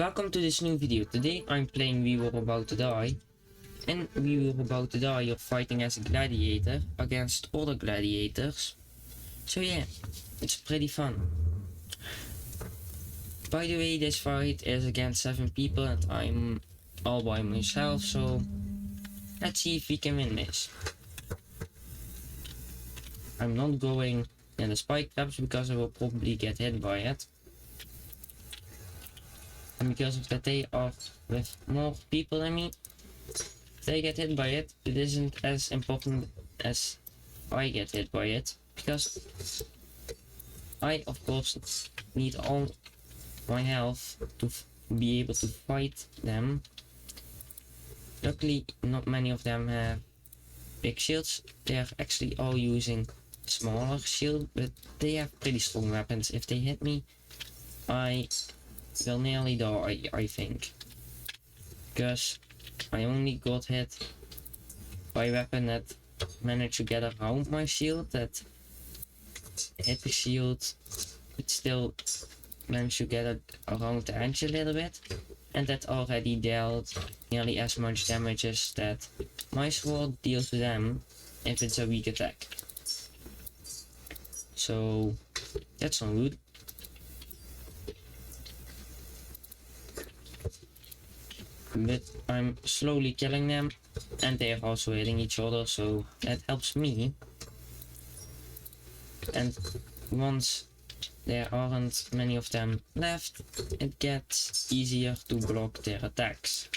Welcome to this new video. Today I'm playing We Were About to Die. And We Were About to Die you're fighting as a gladiator against other gladiators. So yeah, it's pretty fun. By the way, this fight is against 7 people and I'm all by myself, so let's see if we can win this. I'm not going in the spike traps because I will probably get hit by it. And because of that they are with more people than me, if they get hit by it, it isn't as important as I get hit by it. Because I of course need all my health to be able to fight them. Luckily not many of them have big shields. They're actually all using smaller shield, but they have pretty strong weapons. If they hit me, I will nearly die, I think. Because I only got hit by a weapon that managed to get around my shield, that hit the shield, but still managed to get it around the edge a little bit, and that already dealt nearly as much damage as that my sword deals to them if it's a weak attack. So that's not good. But I'm slowly killing them and they are also hitting each other, so that helps me. And once there aren't many of them left, it gets easier to block their attacks.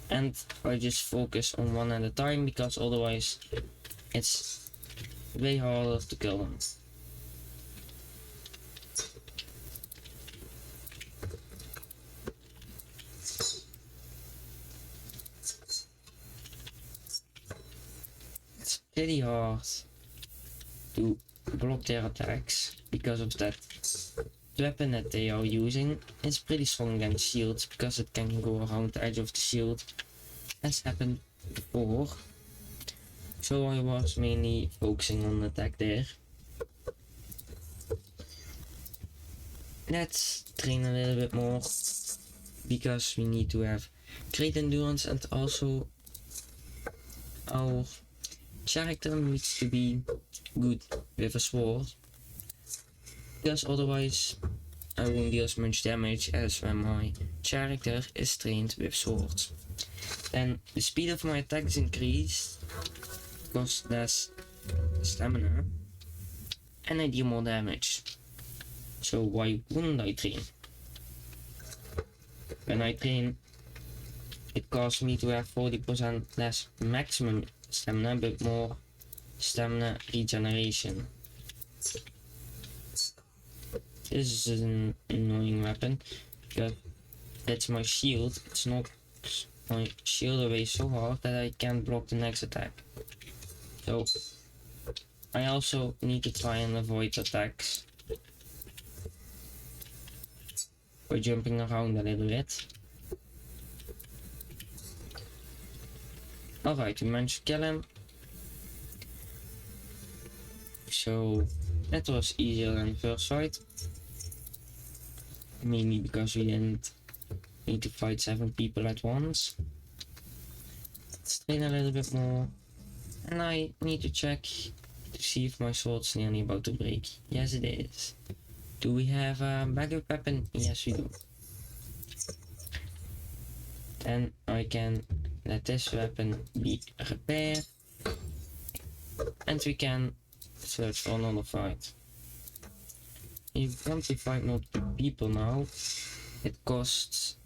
And I just focus on one at a time because otherwise it's way harder to kill them. It's pretty hard to block their attacks because of that. The weapon that they are using is pretty strong against shields because it can go around the edge of the shield, as happened before. So I was mainly focusing on attack there. Let's train a little bit more because we need to have great endurance, and also our character needs to be good with a sword, because otherwise I won't deal as much damage as when my character is trained with swords. Then the speed of my attack is increased, costs less stamina, and I deal more damage. So why wouldn't I train? When I train, it costs me to have 40% less maximum stamina, but more stamina regeneration. This is an annoying weapon because that's my shield. It's not my shield away so hard that I can't block the next attack. So I also need to try and avoid attacks by jumping around a little bit. Alright, we managed to kill him. So that was easier than the first fight. Mainly because we didn't need to fight 7 people at once. Let's train a little bit more. And I need to check to see if my sword's nearly about to break. Yes, it is. Do we have a backup weapon? Yes, we do. Then I can let this weapon be repaired. And we can search for another fight. If you want to fight multiple people now, it costs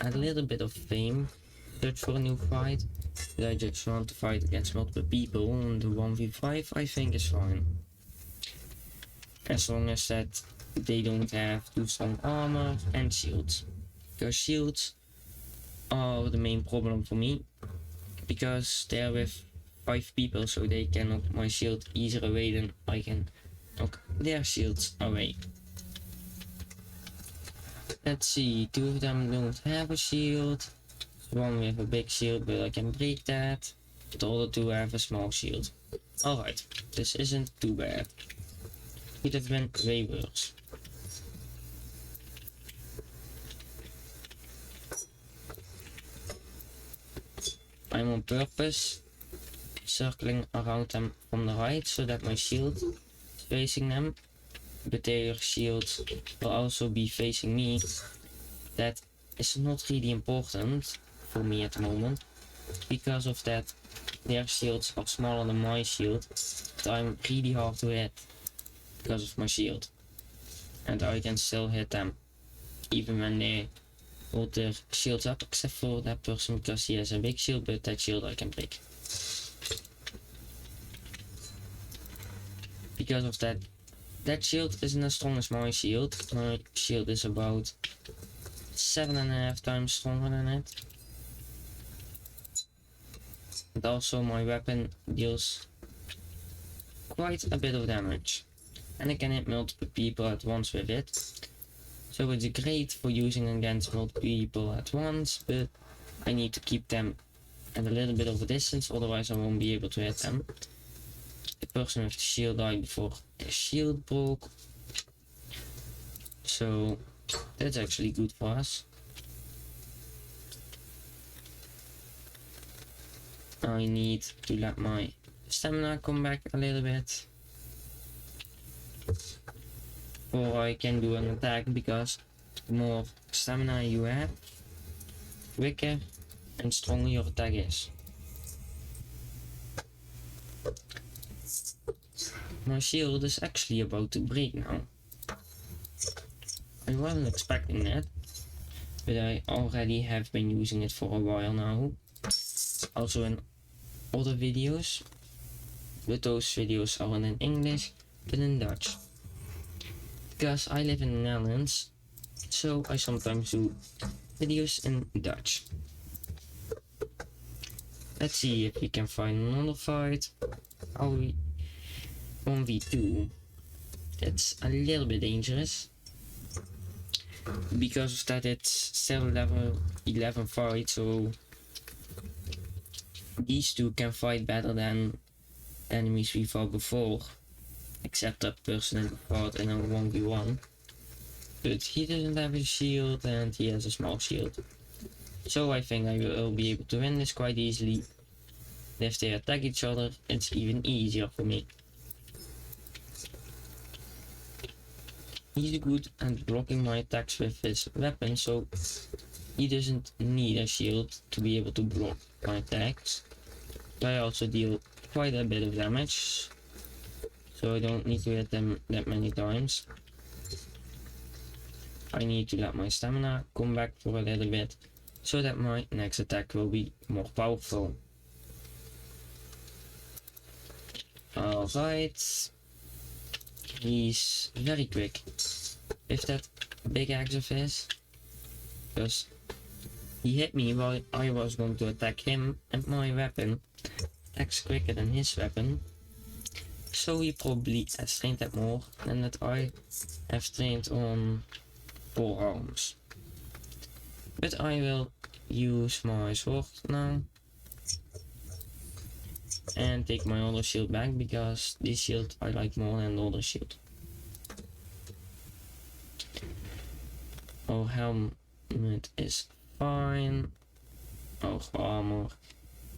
a little bit of fame to search for a new fight. But I just want to fight against multiple people, and the 1v5 I think is fine. As long as that they don't have too strong armor and shields. Because shields are the main problem for me, because they're with 5 people, so they can knock my shield easier away than I can knock their shields away. Let's see, 2 of them don't have a shield. One with a big shield, but I can break that. The other 2 have a small shield. Alright, this isn't too bad. could have been way worse. I'm on purpose circling around them from the right so that my shield is facing them, but their shield will also be facing me. That is not really important for me at the moment, because of that their shields are smaller than my shield, but I'm really hard to hit because of my shield, and I can still hit them even when they hold their shields up, except for that person because he has a big shield, but that shield I can break. Because of that, that shield isn't as strong as my shield. My shield is about 7.5 times stronger than it. And also my weapon deals quite a bit of damage, and I can hit multiple people at once with it. So it's great for using against multiple people at once, but I need to keep them at a little bit of a distance, otherwise I won't be able to hit them. The person with the shield died before the shield broke, so that's actually good for us. I need to let my stamina come back a little bit before I can do an attack, because the more stamina you have, quicker and stronger your attack is. My shield is actually about to break now. I wasn't expecting that, but I already have been using it for a while now. Also in other videos, but those videos aren't in English, but in Dutch. Because I live in the Netherlands, so I sometimes do videos in Dutch. Let's see if we can find another fight. Are we 1v2? That's a little bit dangerous, because of that it's still level 11 fight, so these two can fight better than enemies we fought before, except that person fought in a 1v1, but he doesn't have a shield and he has a small shield, so I think I will be able to win this quite easily. If they attack each other, it's even easier for me. He's good at blocking my attacks with his weapon, so he doesn't need a shield to be able to block my attacks. I also deal quite a bit of damage, so I don't need to hit them that many times. I need to let my stamina come back for a little bit, so that my next attack will be more powerful. Alright, he's very quick with that big axe of his, because he hit me while I was going to attack him, and my weapon attacks quicker than his weapon, so he probably has trained that more than that I have trained on forearms. But I will use my sword now and take my other shield back, because this shield I like more than the other shield. Our helmet is fine, our armor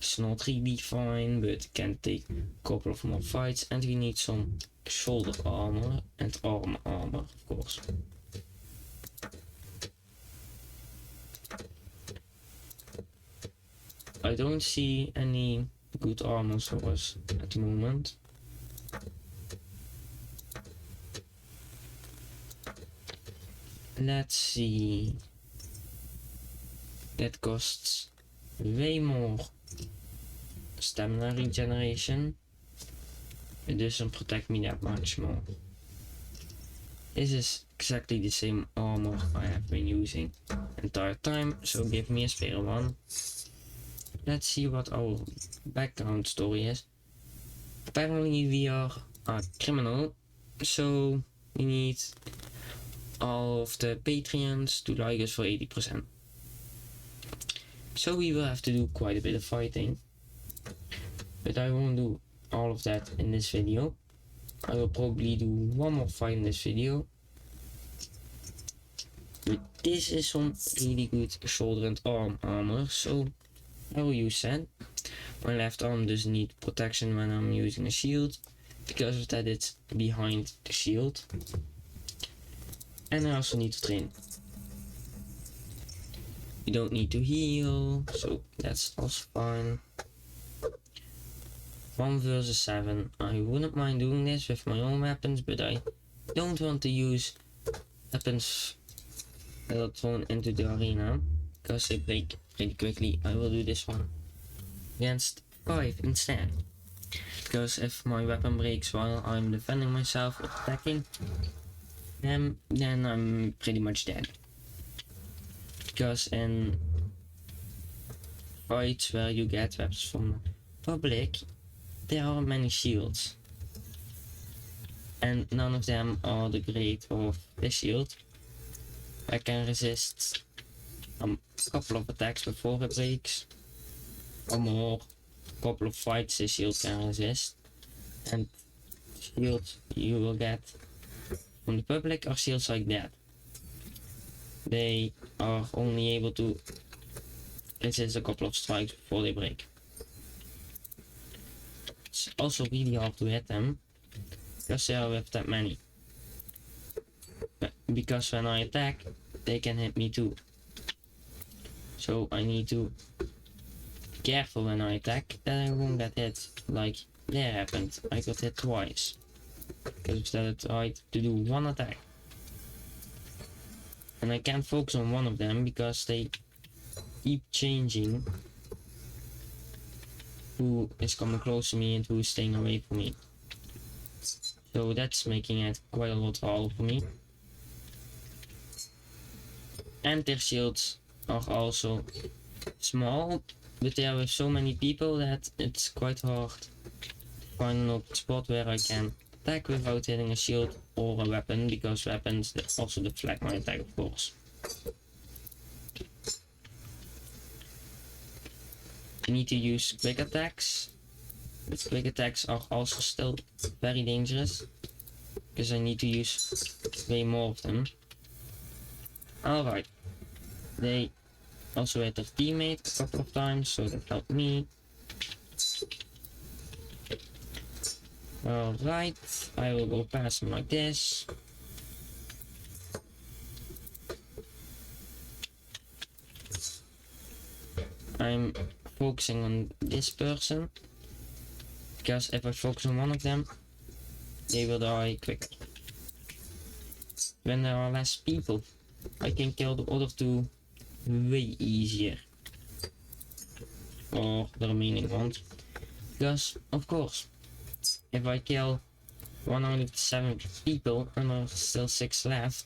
is not really fine, but can take a couple of more fights, and we need some shoulder armor and arm armor, of course. I don't see any good armor for us at the moment. Let's see. That costs way more stamina regeneration. It doesn't protect me that much more. This is exactly the same armor I have been using the entire time, so give me a spare one. Let's see what our background story is. Apparently we are a criminal, so we need all of the Patreons to like us for 80%. So we will have to do quite a bit of fighting, but I won't do all of that in this video. I will probably do one more fight in this video. But this is some really good shoulder and arm armor, so I will use that. My left arm doesn't need protection when I'm using a shield, because of that it's behind the shield. And I also need to train. You don't need to heal, so that's also fine. 1 versus 7. I wouldn't mind doing this with my own weapons, but I don't want to use weapons that are thrown into the arena, because they break pretty quickly. I will do this one against 5 instead, because if my weapon breaks while I'm defending myself or attacking, then I'm pretty much dead. Because in fights where you get weapons from public, there are many shields, and none of them are the grade of the shield. I can resist a couple of attacks before it breaks, or more. A couple of fights the shield can resist, and shields you will get from the public are shields like that. They are only able to resist a couple of strikes before they break. It's also really hard to hit them, because they are with that many. Because when I attack, they can hit me too. So I need to be careful when I attack that I won't get hit, like there happened. I got hit twice, because instead I tried to do one attack. And I can't focus on one of them because they keep changing who is coming close to me and who is staying away from me. So that's making it quite a lot harder for me. And their shields are also small, but they are with so many people that it's quite hard to find an open spot where I can attack without hitting a shield or a weapon, because weapons also deflect my attack, of course. I need to use quick attacks, but quick attacks are also still very dangerous, because I need to use way more of them. Alright, they also hit their teammate a couple of times, so that helped me. Alright, I will go past him like this. I'm focusing on this person, because if I focus on one of them, they will die quicker. When there are less people, I can kill the other two way easier. Or the remaining ones. Because, of course, if I kill 1 out of the 7 people and there are still 6 left,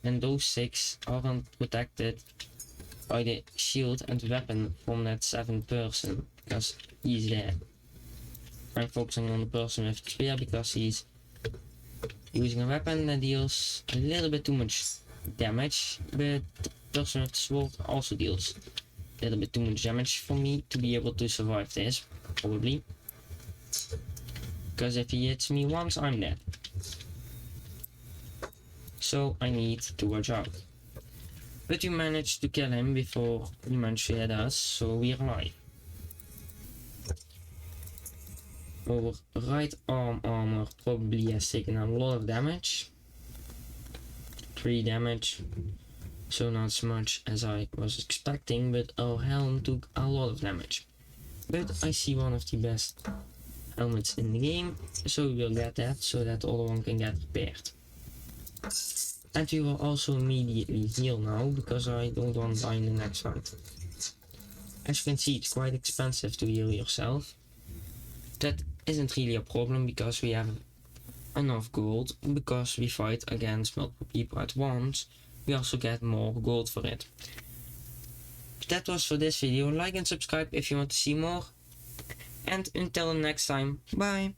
and those 6 aren't protected by the shield and weapon from that 7th person, because he's dead. I'm focusing on the person with the spear because he's using a weapon that deals a little bit too much damage, but the person with the sword also deals a little bit too much damage for me to be able to survive this, probably. Because if he hits me once, I'm dead. So I need to watch out. But we managed to kill him before he managed to hit us, so we're alive. Our right arm armor probably has taken a lot of damage. 3 damage. So not as much as I was expecting, but our helm took a lot of damage. But I see one of the best helmets in the game, so we will get that, so that the other one can get repaired. And we will also immediately heal now, because I don't want to die in the next fight. As you can see, it's quite expensive to heal yourself. That isn't really a problem, because we have enough gold, because we fight against multiple people at once. We also get more gold for it. That was for this video. Like and subscribe if you want to see more. And until the next time, bye!